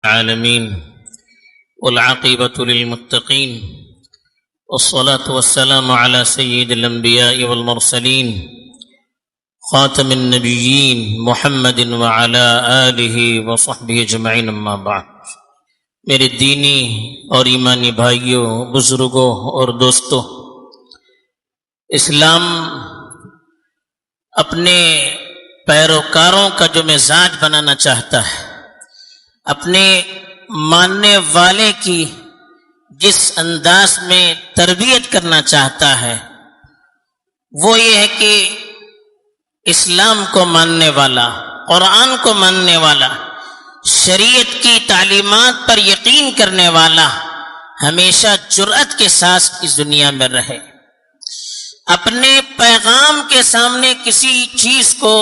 العالمين والعاقبة للمتقين والصلاة والسلام على سيد الأنبياء والمرسلين خاتم النبيين محمد وعلى آله وصحبه أجمعين أما بعد۔ میرے دینی اور ایمانی بھائیوں، بزرگوں اور دوستوں، اسلام اپنے پیروکاروں کا جو مزاج بنانا چاہتا ہے، اپنے ماننے والے کی جس انداز میں تربیت کرنا چاہتا ہے وہ یہ ہے کہ اسلام کو ماننے والا، قرآن کو ماننے والا، شریعت کی تعلیمات پر یقین کرنے والا ہمیشہ جرأت کے ساتھ اس دنیا میں رہے، اپنے پیغام کے سامنے کسی چیز کو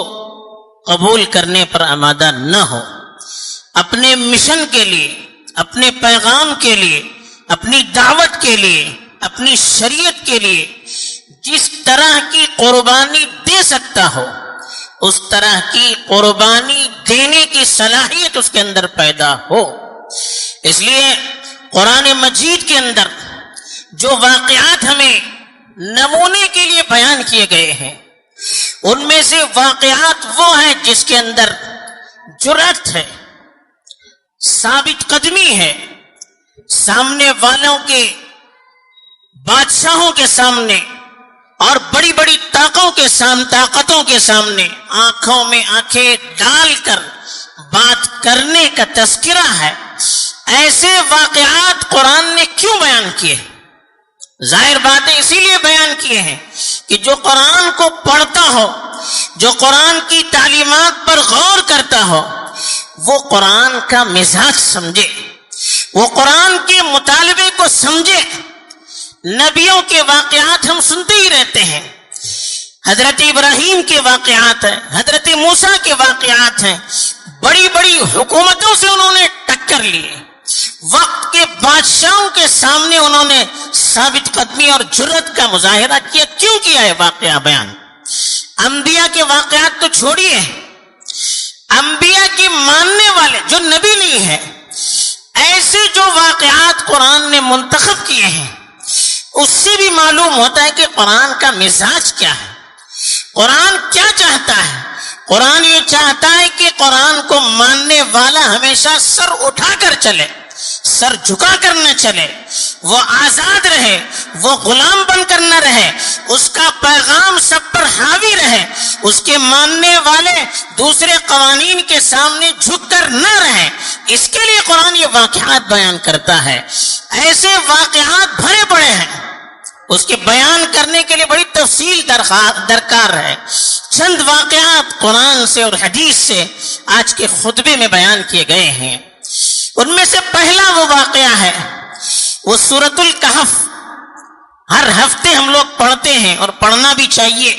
قبول کرنے پر آمادہ نہ ہو، اپنے مشن کے لیے، اپنے پیغام کے لیے، اپنی دعوت کے لیے، اپنی شریعت کے لیے جس طرح کی قربانی دے سکتا ہو اس طرح کی قربانی دینے کی صلاحیت اس کے اندر پیدا ہو۔ اس لیے قرآن مجید کے اندر جو واقعات ہمیں نمونے کے لیے بیان کیے گئے ہیں ان میں سے واقعات وہ ہیں جس کے اندر جرأت ہے، ثابت قدمی ہے، سامنے والوں کے بادشاہوں کے سامنے اور بڑی بڑی طاقتوں کے سامنے آنکھوں میں آنکھیں ڈال کر بات کرنے کا تذکرہ ہے۔ ایسے واقعات قرآن نے کیوں بیان کیے؟ ظاہر بات ہے اسی لیے بیان کیے ہیں کہ جو قرآن کو پڑھتا ہو، جو قرآن کی تعلیمات پر غور کرتا ہو، وہ قرآن کا مزاج سمجھے، وہ قرآن کے مطالبے کو سمجھے۔ نبیوں کے واقعات ہم سنتے ہی رہتے ہیں، حضرت ابراہیم کے واقعات ہیں، حضرت موسیٰ کے واقعات ہیں، بڑی بڑی حکومتوں سے انہوں نے ٹکر لیے، وقت کے بادشاہوں کے سامنے انہوں نے ثابت قدمی اور جرأت کا مظاہرہ کیا۔ کیوں کیا ہے واقعہ بیان؟ انبیاء کے واقعات تو چھوڑیے، انبیاء کے ماننے والے جو نبی نہیں ہے ایسے جو واقعات قرآن نے منتخب کیے ہیں اس سے بھی معلوم ہوتا ہے کہ قرآن کا مزاج کیا ہے، قرآن کیا چاہتا ہے۔ قرآن یہ چاہتا ہے کہ قرآن کو ماننے والا ہمیشہ سر اٹھا کر چلے، سر جھکا کر نہ چلے، وہ آزاد رہے، وہ غلام بن کر نہ رہے، اس کا پیغام سب پر حاوی رہے، اس کے ماننے والے دوسرے قوانین کے سامنے جھک کر نہ رہے۔ اس کے لیے قرآن یہ واقعات بیان کرتا ہے۔ ایسے واقعات بھرے پڑے ہیں، اس کے بیان کرنے کے لیے بڑی تفصیل درکار ہے۔ چند واقعات قرآن سے اور حدیث سے آج کے خطبے میں بیان کیے گئے ہیں۔ ان میں سے پہلا وہ واقعہ ہے، وہ سورۃ الکہف۔ ہر ہفتے ہم لوگ پڑھتے ہیں اور پڑھنا بھی چاہیے۔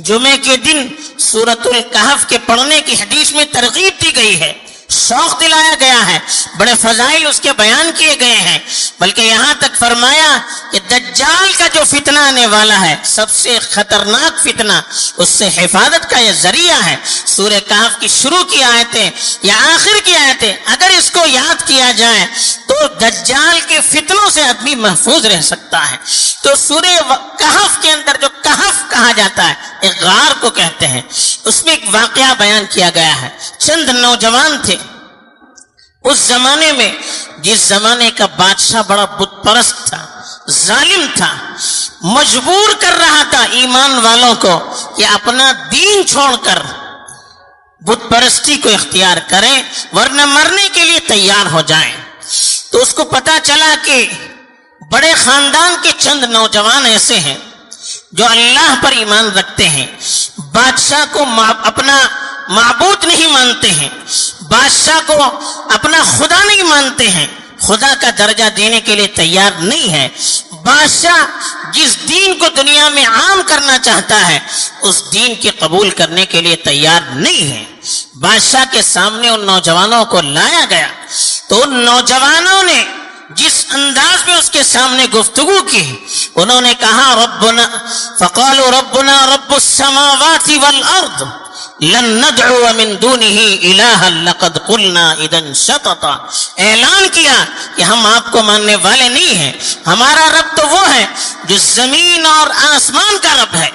جمعے کے دن سورۃ الکہف کے پڑھنے کی حدیث میں ترغیب دی گئی ہے، شوق دلایا گیا ہے، بڑے فضائل اس کے بیان کیے گئے ہیں، بلکہ یہاں تک فرمایا کہ دجال کا جو فتنہ آنے والا ہے سب سے خطرناک فتنہ، اس سے حفاظت کا یہ ذریعہ ہے۔ سورہ کہف کی شروع کی آیتیں یا آخر کی آیتیں اگر اس کو یاد کیا جائے تو دجال کے فتنوں سے آدمی محفوظ رہ سکتا ہے۔ تو سورہ کہف کے اندر جو کہف کہا جاتا ہے، ایک غار کو کہتے ہیں، اس میں ایک واقعہ بیان کیا گیا ہے۔ چند نوجوان تھے اس زمانے میں، جس زمانے کا بادشاہ بڑا بت پرست تھا، ظالم تھا، مجبور کر رہا تھا ایمان والوں کو کہ اپنا دین چھوڑ کر بت پرستی کو اختیار کریں ورنہ مرنے کے لیے تیار ہو جائیں۔ تو اس کو پتا چلا کہ بڑے خاندان کے چند نوجوان ایسے ہیں جو اللہ پر ایمان رکھتے ہیں، بادشاہ کو اپنا معبود نہیں مانتے ہیں، بادشاہ کو اپنا خدا نہیں مانتے ہیں، خدا کا درجہ دینے کے لیے تیار نہیں ہے۔ بادشاہ جس دین کو دنیا میں عام کرنا چاہتا ہے اس دین کے قبول کرنے کے لیے تیار نہیں ہے۔ بادشاہ کے سامنے ان نوجوانوں کو لایا گیا تو ان نوجوانوں نے جس انداز میں اس کے سامنے گفتگو کی، انہوں نے کہا ربنا فقالوا ربنا رب السماوات والارض لن ندعو من دونه الہا لقد قلنا اذا شططا، اعلان کیا کہ ہم آپ کو ماننے والے نہیں ہیں، ہمارا رب تو وہ ہے جو زمین اور آسمان کا رب ہے،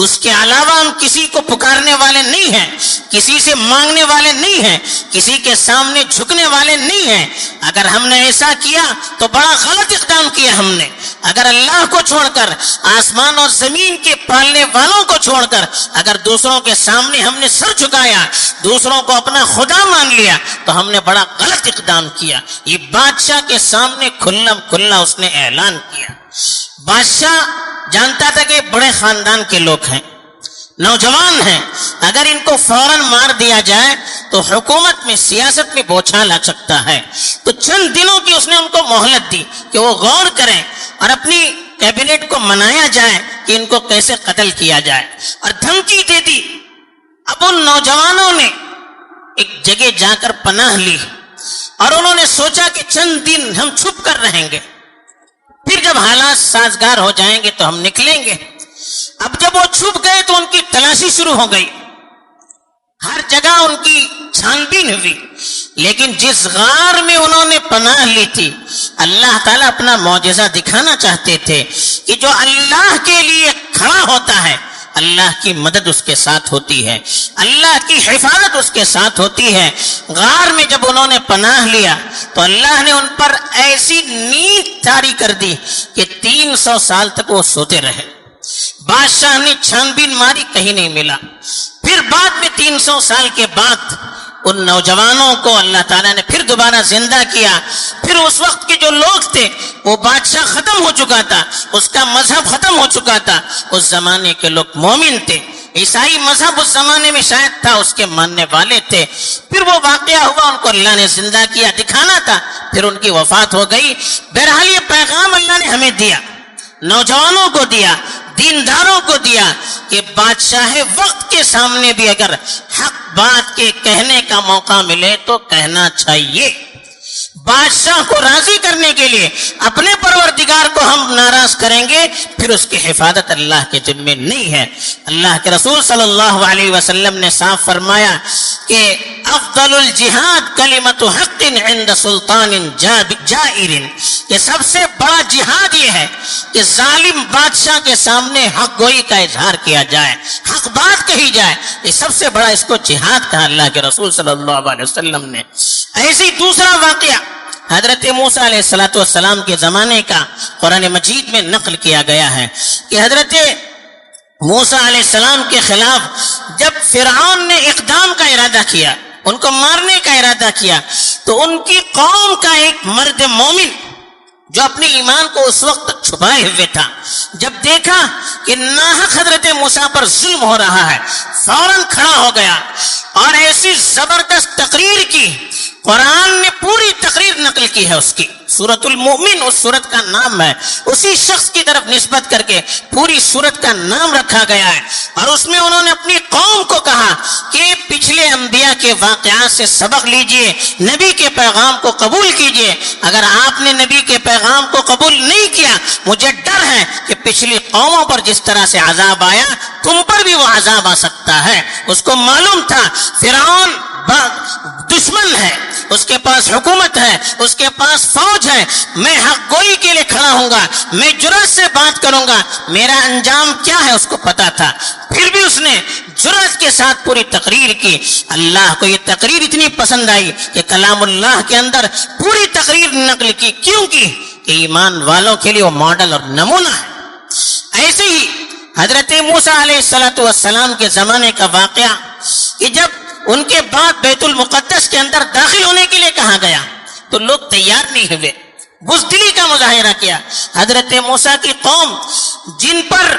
اس کے علاوہ ہم کسی کو پکارنے والے نہیں ہیں، کسی سے مانگنے والے نہیں ہیں، کسی کے سامنے جھکنے والے نہیں ہیں۔ اگر ہم نے ایسا کیا تو بڑا غلط اقدام کیا ہم نے۔ اگر اللہ کو چھوڑ کر، آسمان اور زمین کے پالنے والوں کو چھوڑ کر، اگر دوسروں کے سامنے ہم نے سر جھکایا، دوسروں کو اپنا خدا مان لیا، تو ہم نے بڑا غلط اقدام کیا۔ یہ بادشاہ کے سامنے کھلم کھلا اس نے اعلان کیا۔ بادشاہ جانتا تھا کہ بڑے خاندان کے لوگ ہیں، نوجوان ہیں، اگر ان کو فوراً مار دیا جائے تو حکومت میں، سیاست میں بوچھال آ سکتا ہے۔ تو چند دنوں کی اس نے ان کو مہلت دی کہ وہ غور کریں اور اپنی کیبنٹ کو منایا جائے کہ ان کو کیسے قتل کیا جائے، اور دھمکی دے دی۔ اب ان نوجوانوں نے ایک جگہ جا کر پناہ لی اور انہوں نے سوچا کہ چند دن ہم چھپ کر رہیں گے، پھر جب حالات سازگار ہو جائیں گے تو ہم نکلیں گے۔ اب جب وہ چھپ گئے تو ان کی تلاشی شروع ہو گئی، ہر جگہ ان کی چھان بین ہوئی، لیکن جس غار میں انہوں نے پناہ لی تھی، اللہ تعالیٰ اپنا معجزہ دکھانا چاہتے تھے کہ جو اللہ کے لیے کھڑا ہوتا ہے اللہ کی مدد اس کے ساتھ ہوتی ہے، اللہ کی حفاظت اس کے ساتھ ہوتی ہے۔ غار میں جب انہوں نے پناہ لیا تو اللہ نے ان پر ایسی نیند طاری کر دی کہ 300 سال تک وہ سوتے رہے۔ بادشاہ نے چھان بین ماری، کہیں نہیں ملا۔ پھر بعد میں 300 سال کے بعد ان نوجوانوں کو اللہ تعالیٰ نے پھر دوبارہ زندہ کیا۔ پھر اس وقت کے جو لوگ تھے، وہ بادشاہ ختم ہو چکا تھا، اس کا مذہب ختم ہو چکا تھا۔ اس زمانے کے لوگ مومن تھے، عیسائی مذہب اس زمانے میں شاید تھا، اس کے ماننے والے تھے۔ پھر وہ واقعہ ہوا، ان کو اللہ نے زندہ کیا، دکھانا تھا، پھر ان کی وفات ہو گئی۔ بہرحال یہ پیغام اللہ نے ہمیں دیا، نوجوانوں کو دیا، دینداروں کو دیا کہ بادشاہ وقت کے سامنے بھی اگر حق بات کے کہنے کا موقع ملے تو کہنا چاہیے۔ بادشاہ کو راضی کرنے کے لیے اپنے پروردگار کو ہم ناراض کریں گے، پھر اس کی حفاظت اللہ کے ذمے نہیں ہے۔ اللہ کے رسول صلی اللہ علیہ وسلم نے صاف فرمایا کہ افضل الجہاد کلمۃ حق عند سلطان جائر، کہ سب سے بڑا جہاد یہ ہے کہ ظالم بادشاہ کے سامنے حق گوئی کا اظہار کیا جائے، حق بات کہی جائے، یہ سب سے بڑا اس کو جہاد کہا اللہ کے رسول صلی اللہ علیہ وسلم نے۔ ایسے ہی دوسرا واقعہ حضرت موسیٰ علیہ السلام کے زمانے کا قرآن مجید میں نقل کیا گیا ہے کہ حضرت موسیٰ علیہ السلام کے خلاف جب فرعون نے اقدام کا ارادہ کیا، ان کو مارنے کا ارادہ کیا، تو ان کی قوم کا ایک مرد مومن جو اپنے ایمان کو اس وقت تک چھپائے ہوئے تھا، جب دیکھا کہ ناحق حضرت موسیٰ پر ظلم ہو رہا ہے، فوراً کھڑا ہو گیا اور ایسی زبردست تقریر کی۔ قرآن نے پوری تقریر نقل کی ہے اس کی، سورۃ المؤمن اس سورت کا نام ہے، اسی شخص کی طرف نسبت کر کے پوری سورت کا نام رکھا گیا ہے۔ اور اس میں انہوں نے اپنی قوم کو کہا کہ پچھلے انبیاء کے واقعات سے سبق لیجئے، نبی کے پیغام کو قبول کیجئے۔ اگر آپ نے نبی کے پیغام کو قبول نہیں کیا، مجھے ڈر ہے کہ پچھلی قوموں پر جس طرح سے عذاب آیا، تم پر بھی وہ عذاب آ سکتا ہے۔ اس کو معلوم تھا فرعون دشمن ہے، اس کے پاس حکومت ہے، اس کے پاس فوج ہے، میں حق گوئی کے لیے کھڑا ہوں گا، میں جرأت سے بات کروں گا، میرا انجام کیا ہے اس کو پتا تھا۔ پھر بھی اس نے جرأت کے ساتھ پوری تقریر کی۔ اللہ کو یہ تقریر اتنی پسند آئی کہ کلام اللہ کے اندر پوری تقریر نقل کی۔ کیوں کی؟ کہ ایمان والوں کے لیے وہ ماڈل اور نمونہ ہے۔ ایسے ہی حضرت موسیٰ علیہ السلام کے زمانے کا واقعہ کہ جب ان کے بعد بیت المقدس کے اندر داخل ہونے کے لیے کہا گیا تو لوگ تیار نہیں ہوئے، بزدلی کا مظاہرہ کیا۔ حضرت موسیٰ کی قوم جن پر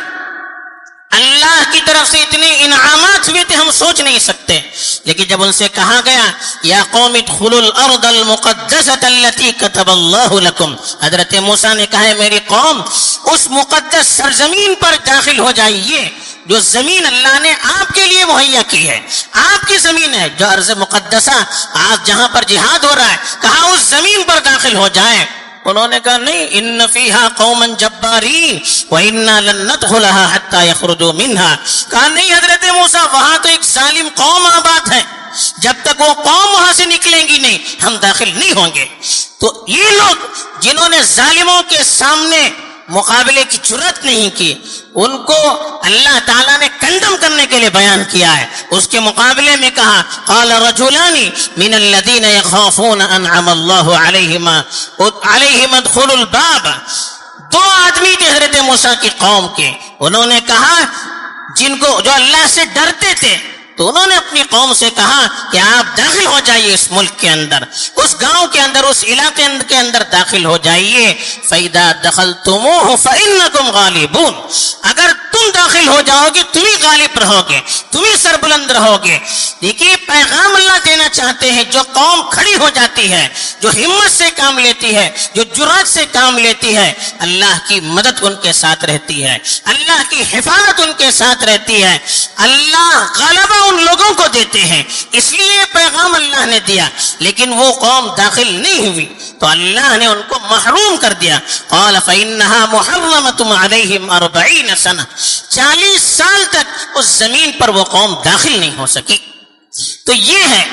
اللہ کی طرف سے اتنے انعامات ہوئے تھے ہم سوچ نہیں سکتے، لیکن جب ان سے کہا گیا یا قوم ادخلوا الارض المقدسۃ التي كتب اللہ لکم، حضرت موسیٰ نے کہا ہے میری قوم اس مقدس سرزمین پر داخل ہو جائیے جو زمین اللہ نے آپ کے لیے مہیا کی ہے، آپ کی زمین ہے جو ارض مقدسہ، آج جہاں پر جہاد ہو رہا ہے، کہا اس زمین پر داخل ہو جائیں۔ انہوں نے کہا نہیں، ان فیہا قوما جبارین وَإِنَّا لَن نَدْخُلَهَا حَتَّى يَخْرُجُوا مِنْهَا، کہا نہیں حضرت موسیٰ وہاں تو ایک ظالم قوم آباد ہے، جب تک وہ قوم وہاں سے نکلیں گی نہیں ہم داخل نہیں ہوں گے۔ تو یہ لوگ جنہوں نے ظالموں کے سامنے مقابلے کی جرات نہیں کی، ان کو اللہ تعالیٰ نے کنڈم کرنے کے لیے بیان کیا ہے۔ اس کے مقابلے میں کہا قال رجلان من الذين يخافون انعم الله عليهم ادخلوا الباب، دو آدمی تھے حضرت موسیٰ کی قوم کے، انہوں نے کہا جن کو جو اللہ سے ڈرتے تھے، تو انہوں نے اپنی قوم سے کہا کہ آپ داخل ہو جائیے اس ملک کے اندر، اس گاؤں کے اندر، اس علاقے کے اندر داخل ہو جائیے۔ فَإِذَا دَخَلْتُمُوهُ فَإِنَّكُمْ غَالِبُونَ، اگر تم داخل ہو جاؤ گے تم ہی غالب رہو گے، تم ہی سربلند رہو گے۔ دیکھیے پیغام اللہ دینا چاہتے ہیں، جو قوم کھڑی ہو جاتی ہے، جو ہمت سے کام لیتی ہے، جو جرات سے کام لیتی ہے، اللہ کی مدد ان کے ساتھ رہتی ہے، اللہ کی حفاظت ان کے ساتھ رہتی ہے، اللہ غلبہ ان لوگوں کو دیتے ہیں۔ اس لیے پیغام اللہ نے دیا، لیکن وہ قوم داخل نہیں ہوئی تو اللہ نے ان کو محروم کر دیا۔ قال فإنها محرمة عليهم 40 سنة، 40 سال تک اس زمین پر وہ قوم داخل نہیں ہو سکی۔ تو یہ ہے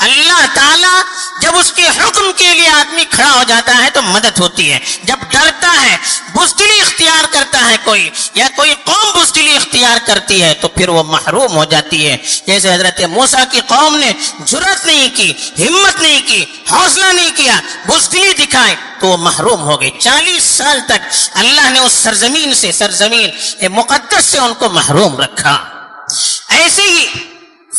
اللہ تعالیٰ جب اس کے حکم کے لیے آدمی کھڑا ہو جاتا ہے تو مدد ہوتی ہے، جب ڈرتا ہے، بزدلی اختیار کرتا ہے کوئی، یا کوئی قوم بزدلی اختیار کرتی ہے تو پھر وہ محروم ہو جاتی ہے۔ جیسے حضرت موسیٰ کی قوم نے جرات نہیں کی، ہمت نہیں کی، حوصلہ نہیں کیا، بزدلی دکھائے تو وہ محروم ہو گئے۔ 40 سال تک اللہ نے اس سرزمین مقدس سے ان کو محروم رکھا۔ ایسے ہی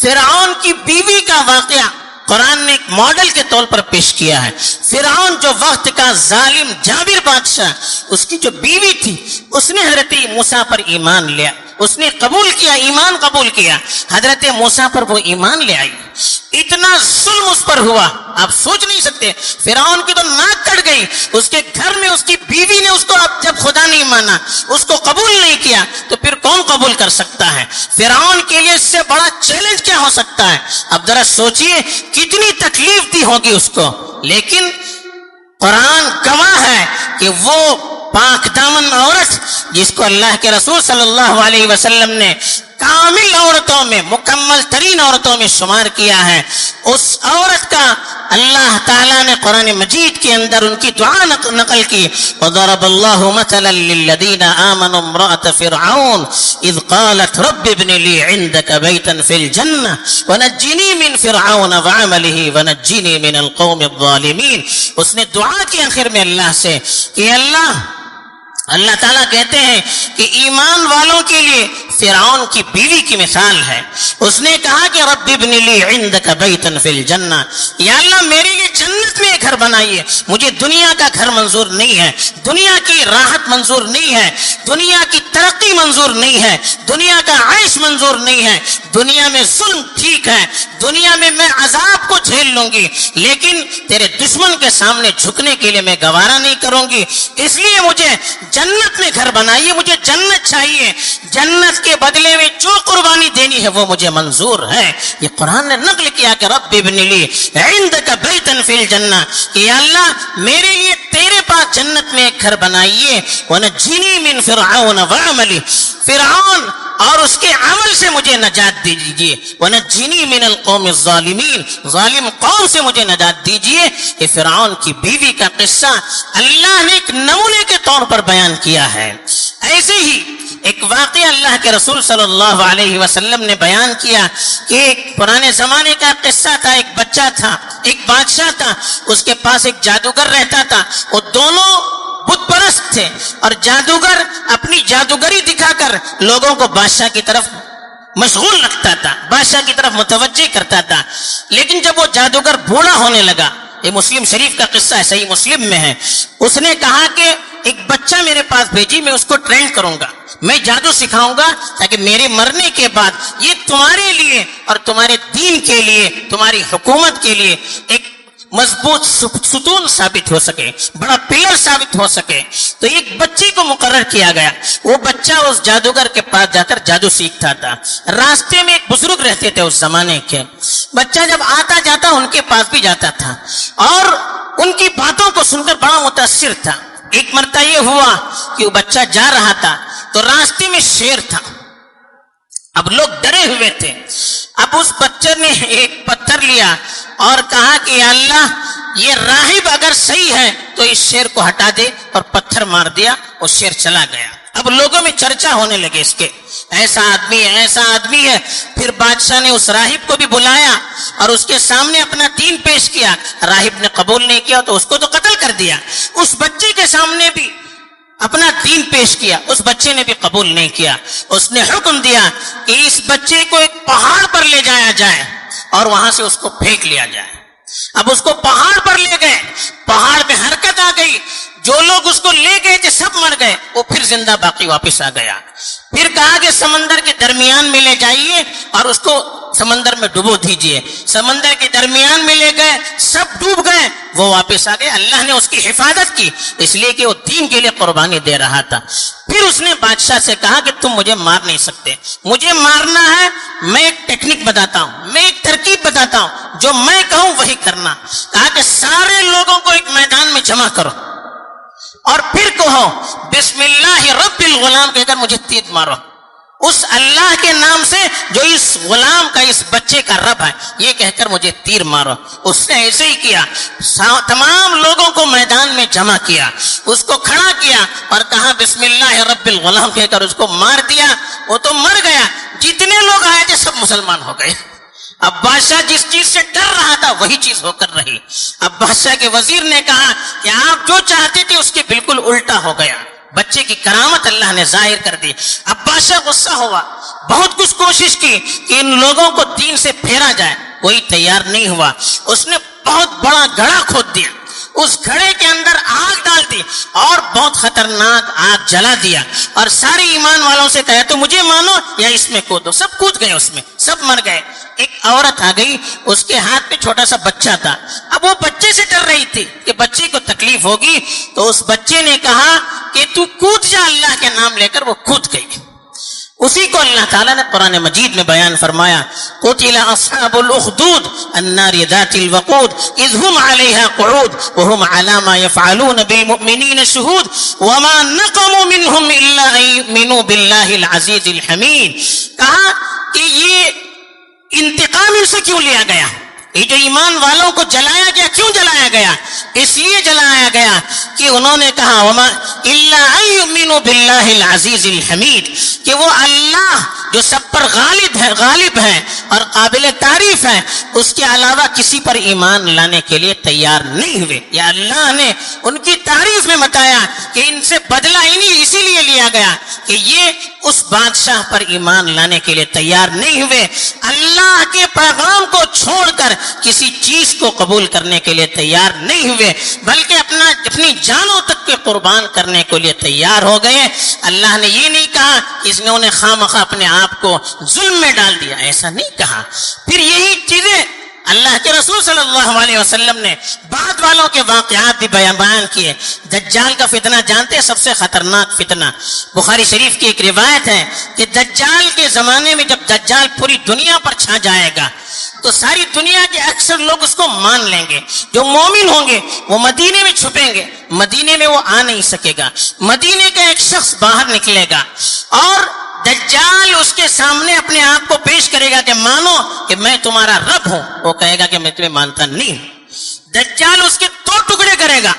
فرعون کی بیوی کا واقعہ قرآن نے ایک ماڈل کے طور پر پیش کیا ہے۔ فرعون جو وقت کا ظالم جابر بادشاہ، اس کی جو بیوی تھی اس نے حضرت موسیٰ پر ایمان لیا، اس نے قبول کیا، ایمان قبول کیا، حضرت موسیٰ پر وہ ایمان لے آئی۔ اتنا ظلم اس پر ہوا آپ سوچ نہیں سکتے۔ فرعون کی تو ناک کٹ گئی، اس کے گھر میں اس کی بیوی نے اس کو جب خدا نہیں مانا، اس کو قبول نہیں کیا تو پھر کون قبول کر سکتا ہے؟ فرعون کے لیے اس سے بڑا چیلنج کیا ہو سکتا ہے؟ اب ذرا سوچئے کتنی تکلیف دی ہوگی اس کو، لیکن قرآن گواہ ہے کہ وہ پاک دامن عورت جس کو اللہ کے رسول صلی اللہ علیہ وسلم نے کامل عورتوں میں، مکمل ترین عورتوں میں شمار کیا ہے، اس عورت کا اللہ تعالیٰ نے قرآن مجید کے اندر ان کی دعا نقل کی۔ وَضَرَبَ اللَّهُ مَثَلًا لِلَّذِينَ آمَنُوا امْرَأَتَ فِرْعَوْنَ إِذْ قَالَتْ رَبِّ ابْنِ لِي عِندَكَ بَيْتًا فِي الْجَنَّةِ وَنَجِّنِي مِنْ فِرْعَوْنَ وَعَمَلِهِ وَنَجِّنِي مِنَ الْقَوْمِ الظَّالِمِينَ۔ اس نے دعا کی آخر میں اللہ سے کہ اللہ تعالیٰ کہتے ہیں کہ ایمان والوں کے لیے فرعون کی بیوی کی مثال ہے۔ اس نے کہا کہ رب ابن لی عندک بیتا فی الجنہ، یا اللہ میرے لیے جنت میں ایک گھر بنائیے، مجھے دنیا کا گھر منظور نہیں ہے، دنیا کی راحت منظور نہیں ہے، دنیا کی ترقی منظور نہیں ہے، دنیا کا عیش منظور نہیں ہے، دنیا میں ظلم ٹھیک ہے، دنیا میں میں عذاب کو جھیل لوں گی، لیکن تیرے دشمن کے سامنے جھکنے کے لیے میں گوارا نہیں کروں گی، اس لیے مجھے جنت میں گھر بنائیے، مجھے جنت چاہیے، جنت کے بدلے میں جو قربانی دینی ہے وہ مجھے منظور ہے۔ یہ قرآن نے نقل کیا کہ رب ابن لی عندک بیتا فی الجنہ، کہ یا اللہ میرے لیے تیرے پاس جنت میں ایک گھر بنائیے، ونجنی من فرعون وعملی، فرعون اور اس کے عمل سے مجھے نجات دیجیے، ونجنی من القوم الظالمین، ظالم قوم سے مجھے نجات دیجیے۔ کہ فرعون کی بیوی کا قصہ اللہ نے ایک نمونے کے طور پر بیان کیا ہے۔ ایسے ہی ایک واقعہ اللہ کے رسول صلی اللہ علیہ وسلم نے بیان کیا کہ ایک پرانے زمانے کا قصہ تھا، ایک بچہ تھا، ایک بادشاہ تھا، اس کے پاس ایک جادوگر رہتا تھا، وہ دونوں بت پرست تھے، اور جادوگر اپنی جادوگری دکھا کر لوگوں کو بادشاہ کی طرف مشغول رکھتا تھا، بادشاہ کی طرف متوجہ کرتا تھا۔ لیکن جب وہ جادوگر بوڑھا ہونے لگا، یہ مسلم شریف کا قصہ ہے، صحیح مسلم میں ہے، اس نے کہا کہ ایک بچہ میرے پاس بھیجی، میں اس کو ٹرین کروں گا، میں جادو سکھاؤں گا تاکہ میرے مرنے کے بعد یہ تمہارے لیے اور تمہارے دین کے لیے، تمہاری حکومت کے لیے ایک مضبوط ستون ثابت ہو سکے، بڑا پلر ثابت ہو سکے۔ تو ایک بچے کو مقرر کیا گیا، وہ بچہ اس جادوگر کے پاس جا کر جادو سیکھتا تھا۔ راستے میں ایک بزرگ رہتے تھے اس زمانے کے، بچہ جب آتا جاتا ان کے پاس بھی جاتا تھا اور ان کی باتوں کو سن کر بڑا متاثر تھا۔ ایک مرتبہ یہ ہوا کہ وہ بچہ جا رہا تھا تو راستے میں شیر تھا، اب لوگ ڈرے ہوئے تھے. اب اس بچے نے ایک پتھر لیا اور کہا کہ یا اللہ یہ راہب اگر صحیح ہے تو اس شیر کو ہٹا دے, اور پتھر مار دیا, وہ شیر چلا گیا. اب لوگوں میں چرچا ہونے لگے اس کے, ایسا آدمی ہے, ایسا آدمی ہے. پھر بادشاہ نے اس راہب کو بھی بلایا اور اس کے سامنے اپنا دین پیش کیا. راہب نے قبول نہیں کیا تو اس کو تو قتل کر دیا. اس بچے کے سامنے بھی اپنا دین پیش کیا, اس بچے نے بھی قبول نہیں کیا. اس نے حکم دیا کہ اس بچے کو ایک پہاڑ پر لے جایا جائے اور وہاں سے اس کو پھینک لیا جائے. اب اس کو پہاڑ پر لے گئے, پہاڑ میں حرکت آ گئی, جو لوگ اس کو لے گئے تھے سب مر گئے, وہ پھر زندہ باقی واپس آ گیا. پھر کہا کہ سمندر کے درمیان میں لے جائیے اور اس کو سمندر میں ڈبو دیجئے. سمندر کے درمیان میں لے گئے, سب ڈوب گئے, وہ واپس آ گئے. اللہ نے اس کی حفاظت کی, اس لیے کہ وہ دین کے لیے قربانی دے رہا تھا. پھر اس نے بادشاہ سے کہا کہ تم مجھے مار نہیں سکتے, مجھے مارنا ہے میں ایک ٹیکنک بتاتا ہوں, میں ایک ترکیب بتاتا ہوں, جو میں کہوں وہی کرنا. کہا کہ سارے لوگوں کو ایک میدان میں جمع کرو اور پھر کہو بسم اللہ رب الغلام کہہ کر مجھے تیر مارو, اس اللہ کے نام سے جو اس غلام کا, اس بچے کا رب ہے, یہ کہہ کر مجھے تیر مارو. اس نے ایسے ہی کیا, تمام لوگوں کو میدان میں جمع کیا, اس کو کھڑا کیا اور کہا بسم اللہ رب الغلام کہہ کر اس کو مار دیا. وہ تو مر گیا, جتنے لوگ آئے تھے سب مسلمان ہو گئے. اب بادشاہ جس چیز سے ڈر رہا تھا وہی چیز ہو کر رہی. اب بادشاہ کے وزیر نے کہا کہ آپ جو چاہتے تھے اس کے بالکل الٹا ہو گیا, بچے کی کرامت اللہ نے ظاہر کر دی. اب بادشاہ غصہ ہوا, بہت کچھ کوشش کی کہ ان لوگوں کو دین سے پھیرا جائے, کوئی تیار نہیں ہوا. اس نے بہت بڑا گڑھا کھود دیا, اس گھڑے کے اندر آگ ڈال دی اور بہت خطرناک آگ جلا دیا, اور سارے ایمان والوں سے کہا تو مجھے مانو یا اس میں کودو. سب کود گئے, اس میں سب مر گئے. ایک عورت آ گئی, اس کے ہاتھ میں چھوٹا سا بچہ تھا. اب وہ بچے سے ڈر رہی تھی کہ بچے کو تکلیف ہوگی, تو اس بچے نے کہا کہ تو کود جا اللہ کے نام لے کر. وہ کود گئی. اسی کو اللہ تعالیٰ نے قرآن مجید میں بیان فرمایا, قتل اصحاب الاخدود النار ذات الوقود اذ هم عليها قعود وهم على ما يفعلون بالمؤمنين شهود وما نقموا منهم الا ان يؤمنوا بالله العزيز الحميد. کہا کہ یہ انتقام ان سے کیوں لیا گیا, یہ جو ایمان والوں کو جلایا گیا, کیوں جلایا گیا؟ اس لیے جلایا گیا کہ انہوں نے کہا وما الا ان یؤمنوا باللہ العزیز الحمید, کہ وہ اللہ جو سب پر غالب ہے اور قابل تعریف ہے, اس کے علاوہ کسی پر ایمان لانے کے لیے تیار نہیں ہوئے. یا اللہ نے ان کی تعریف میں بتایا کہ ان سے بدلہ اسی لیے لیا گیا کہ یہ اس بادشاہ پر ایمان لانے کے لیے تیار نہیں ہوئے, اللہ کے پیغام کو چھوڑ کر کسی چیز کو قبول کرنے کے لیے تیار نہیں ہوئے, بلکہ اپنی جانوں تک کے قربان کرنے کے لیے تیار ہو گئے. اللہ نے یہ نہیں کہا اس نے انہیں خامخواہ اپنے آپ کو ظلم میں ڈال دیا, ایسا نہیں کہا. پھر یہی چیزیں اللہ کے رسول صلی اللہ علیہ وسلم نے بعد والوں کے واقعات بھی بیان کیے. دجال کا فتنہ جانتے ہیں, سب سے خطرناک فتنہ. بخاری شریف کی ایک روایت ہے کہ دجال کے زمانے میں جب دجال پوری دنیا پر چھا جائے گا تو ساری دنیا کے اکثر لوگ اس کو مان لیں گے. جو مومن ہوں گے وہ مدینے میں چھپیں گے, مدینے میں وہ آ نہیں سکے گا. مدینے کا ایک شخص باہر نکلے گا اور دجال اس کے سامنے اپنے آپ کو پیش کرے گا کہ مانو کہ میں تمہارا رب ہوں. وہ کہے گا کہ میں تمہیں مانتا نہیں ہوں. دجال اس کے 2 ٹکڑے کرے گا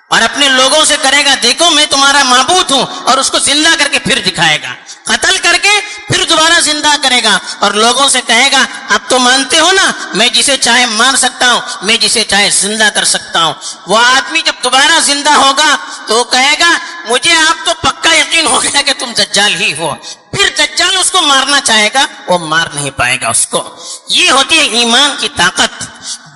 اور اپنے لوگوں سے کرے گا دیکھو میں تمہارا معبود ہوں, اور اس کو زندہ کر کے پھر دکھائے گا, قتل کر کے پھر دوبارہ زندہ کرے گا اور لوگوں سے کہے گا اب تو مانتے ہو نا, میں جسے چاہے مار سکتا ہوں, میں جسے چاہے زندہ کر سکتا ہوں. وہ آدمی جب دوبارہ زندہ ہوگا تو وہ کہے گا مجھے آپ تو پکا یقین ہو گیا کہ تم دجال ہی ہو. پھر دجال اس کو مارنا چاہے گا, وہ مار نہیں پائے گا اس کو. یہ ہوتی ہے ایمان کی طاقت.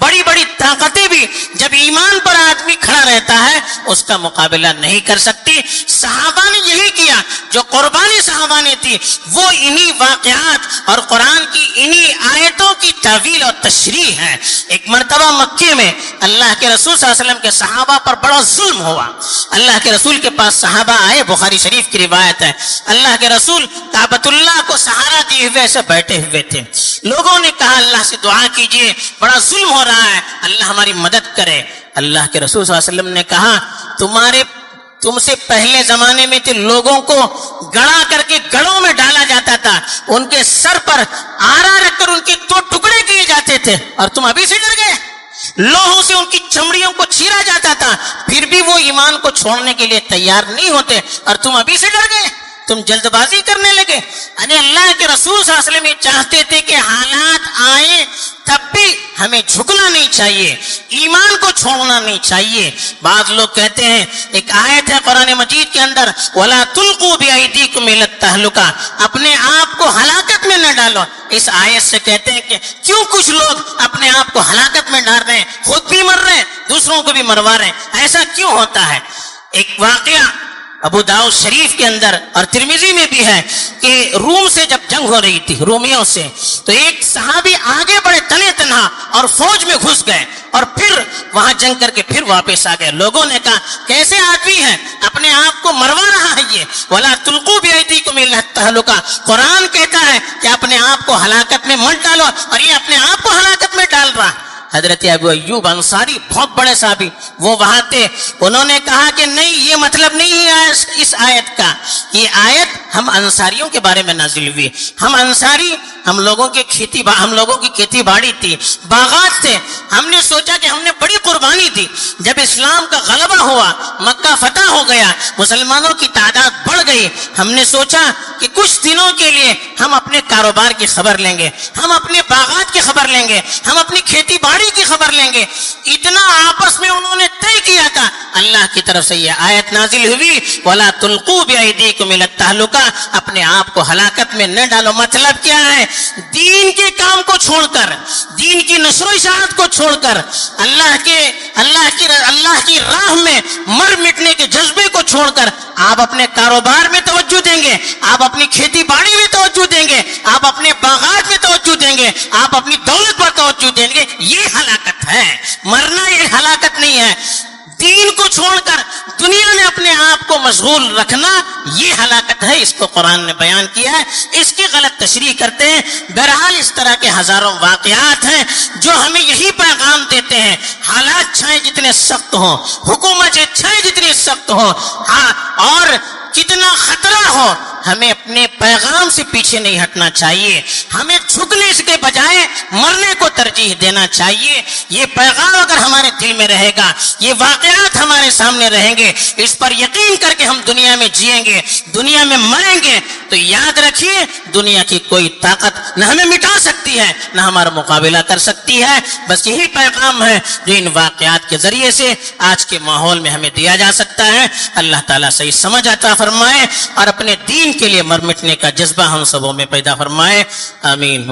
بڑی بڑی طاقتیں بھی جب ایمان پر آدمی کھڑا رہتا ہے اس کا مقابلہ نہیں کر سکتی. صحابہ نے یہی کیا, جو قربانی صحابہ نے تھی وہ انہی واقعات اور قرآن کی انہی آیتوں کی تعویل اور تشریح ہے. ایک مرتبہ مکے میں اللہ کے رسول صلی اللہ علیہ وسلم کے صحابہ پر بڑا ظلم ہوا. اللہ کے رسول کے پاس صحابہ آئے, بخاری شریف کی روایت ہے. اللہ کے رسول کعبۃ اللہ کو سہارا دیے ہوئے ایسے بیٹھے ہوئے تھے. لوگوں نے کہا اللہ سے دعا کیجئے, بڑا ظلم ہو رہا ہے, اللہ ہماری مدد کرے. اللہ کے رسول صلی اللہ علیہ وسلم نے کہا تم سے پہلے زمانے میں تھے لوگوں کو گڑا کر کے گڑوں میں ڈالا جاتا تھا, تھا, ان کے سر پر آرا رکھ کر ان کے 2 ٹکڑے کیے جاتے تھے, اور تم ابھی سے ڈر گئے. لوہوں سے ان کی چمڑیوں کو چیرا جاتا تھا, پھر بھی وہ ایمان کو چھوڑنے کے لیے تیار نہیں ہوتے, اور تم ابھی سے ڈر گئے, تم جلد بازی کرنے لگے. یعنی اللہ کے رسول صلی اللہ علیہ وسلم یہ چاہتے تھے کہ حالات آئیں تب بھی ہمیں جھکنا نہیں چاہیے, ایمان کو چھوڑنا نہیں چاہیے. بعض لوگ کہتے ہیں, ایک آیت ہے قرآن مجید کے اندر, وَلَا تُلْقُوا بِأَيْدِيكُمْ إِلَى التَّهْلُكَةِ, اپنے آپ کو ہلاکت میں نہ ڈالو. اس آیت سے کہتے ہیں کہ کیوں کچھ لوگ اپنے آپ کو ہلاکت میں ڈال رہے ہیں, خود بھی مر رہے ہیں, دوسروں کو بھی مروا رہے ہیں, ایسا کیوں ہوتا ہے؟ ایک واقعہ ابو داؤد شریف کے اندر اور ترمذی میں بھی ہے کہ روم سے جب جنگ ہو رہی تھی, رومیوں سے, تو ایک صحابی آگے بڑھے تنے تنہا اور فوج میں گھس گئے, اور پھر وہاں جنگ کر کے پھر واپس آ گئے. لوگوں نے کہا کیسے آدمی ہے, اپنے آپ کو مروا رہا ہے یہ. وَلَا تُلْقُوا بِأَيْدِيكُمْ إِلَى التَّهْلُكَةِ, قرآن کہتا ہے کہ اپنے آپ کو ہلاکت میں مت ڈالو, اور یہ اپنے آپ کو ہلاکت میں ڈال رہا. حضرت ابو ایوب انصاری بہت بڑے صحابی, وہ وہاں تھے, انہوں نے کہا کہ نہیں, یہ مطلب نہیں ہے اس آیت کا. یہ آیت ہم انصاریوں کے بارے میں نازل ہوئی. ہم انصاری, ہم لوگوں کی کھیتی باڑی تھی, باغات تھے. ہم نے سوچا کہ ہم نے بڑی قربانی دی. جب اسلام کا غلبہ ہوا, مکہ فتح ہو گیا, مسلمانوں کی تعداد بڑھ گئی, ہم نے سوچا کہ کچھ دنوں کے لیے ہم اپنے کاروبار کی خبر لیں گے, ہم اپنے باغات کی خبر لیں گے, ہم اپنی کھیتی باڑی کی خبر لیں گے. اتنا آپس میں انہوں نے طے کیا تھا. اللہ کی طرف سے یہ آیت نازل ہوئی, وَلَا تُلْقُوا بِأَيْدِيكُمْ إِلَى التَّهْلُكَةِ, اپنے آپ کو ہلاکت میں نہ ڈالو. مطلب کیا ہے؟ دین کے کام کو چھوڑ کر, دین کی نشر و اشاعت کو چھوڑ کر, اللہ کی راہ میں مر مٹنے کے جذبے کو چھوڑ کر آپ اپنے کاروبار میں توجہ دیں گے, آپ اپنی کھیتی باڑی میں توجہ دیں گے, آپ اپنے باغات میں توجہ دیں گے, آپ اپنی دولت پر توجہ دیں گے. یہ ہلاکت ہے. مرنا یہ ہلاکت نہیں ہے. دین کو چھوڑ کر دنیا میں اپنے آپ کو مشغول رکھنا یہ ہلاکت ہے. اس کو قرآن نے بیان کیا ہے. اس کی غلط تشریح کرتے ہیں. بہرحال اس طرح کے ہزاروں واقعات ہیں جو ہمیں یہی پیغام دیتے ہیں, حالات چاہے جتنے سخت ہوں, حکومت چاہے جتنی سخت ہو, اور کتنا خطرہ ہو, ہمیں اپنے پیغام سے پیچھے نہیں ہٹنا چاہیے. ہمیں جھکنے کے بجائے مرنے کو ترجیح دینا چاہیے. یہ پیغام اگر ہمارے دل میں رہے گا, یہ واقعات ہمارے سامنے رہیں گے, اس پر یقین کر کے ہم دنیا میں جئیں گے, دنیا میں مریں گے, تو یاد رکھیے دنیا کی کوئی طاقت نہ ہمیں مٹا سکتی ہے, نہ ہمارا مقابلہ کر سکتی ہے. بس یہی پیغام ہے جو ان واقعات کے ذریعے سے آج کے ماحول میں ہمیں دیا جا سکتا ہے. اللہ تعالیٰ صحیح سمجھ عطا فرمائے اور اپنے دین کے لیے مر مٹنے کا جذبہ ہم سبوں میں پیدا فرمائے. آمین.